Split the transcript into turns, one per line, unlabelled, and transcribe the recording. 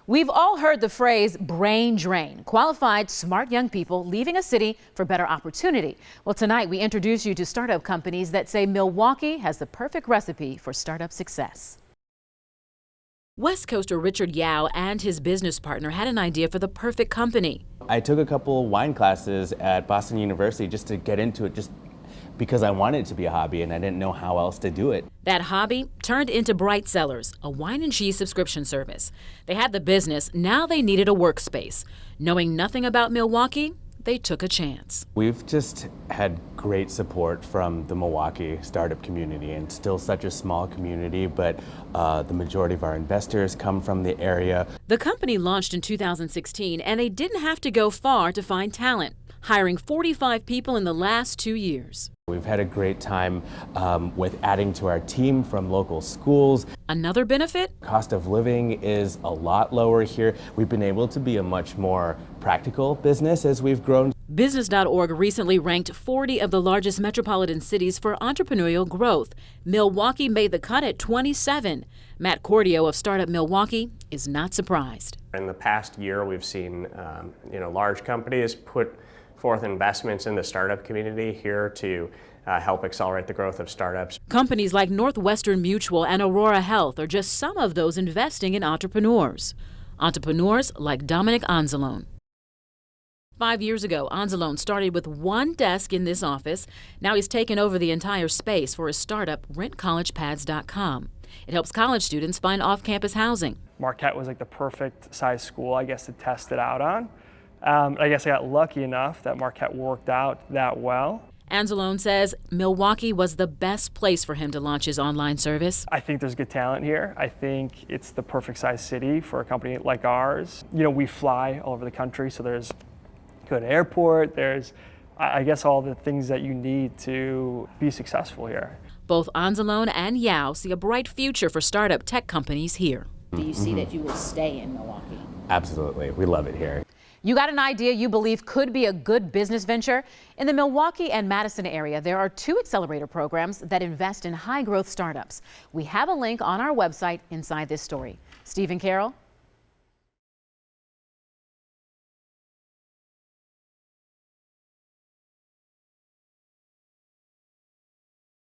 We've all heard the phrase brain drain, qualified, smart young people leaving a city for better opportunity. Well, tonight we introduce you to startup companies that say Milwaukee has the perfect recipe for startup success. West Coaster Richard Yao and his business partner had an idea for the perfect company.
I took a couple wine classes at Boston University just to get into it, just because I wanted it to be a hobby and I didn't know how else to do it.
That hobby turned into Bright Cellars, a wine and cheese subscription service. They had the business, now they needed a workspace. Knowing nothing about Milwaukee, they took a chance.
We've just had great support from the Milwaukee startup community, and still such a small community, but the majority of our investors come from the area.
The company launched in 2016, and they didn't have to go far to find talent, hiring 45 people in the last 2 years.
We've had a great time with adding to our team from local schools.
Another benefit?
Cost of living is a lot lower here. We've been able to be a much more practical business as we've grown.
Business.org recently ranked 40 of the largest metropolitan cities for entrepreneurial growth. Milwaukee made the cut at 27. Matt Cordio of Startup Milwaukee is not surprised.
In the past year, we've seen large companies put forth investments in the startup community here to help accelerate the growth of startups.
Companies like Northwestern Mutual and Aurora Health are just some of those investing in entrepreneurs. Entrepreneurs like Dominic Anzalone. 5 years ago, Anzalone started with one desk in this office. Now he's taken over the entire space for his startup, rentcollegepads.com. It helps college students find off-campus housing.
Marquette was like the perfect size school, I guess, to test it out on. I guess I got lucky enough that Marquette worked out that well.
Anzalone says Milwaukee was the best place for him to launch his online service.
I think there's good talent here. I think it's the perfect size city for a company like ours. We fly all over the country, so there's good airport, there's, I guess, all the things that you need to be successful here.
Both Anzalone and Yao see a bright future for startup tech companies here.
Do you see that you will stay in Milwaukee?
Absolutely. We love it here.
You got an idea you believe could be a good business venture? In the Milwaukee and Madison area, there are 2 accelerator programs that invest in high-growth startups. We have a link on our website inside this story. Stephen Carroll.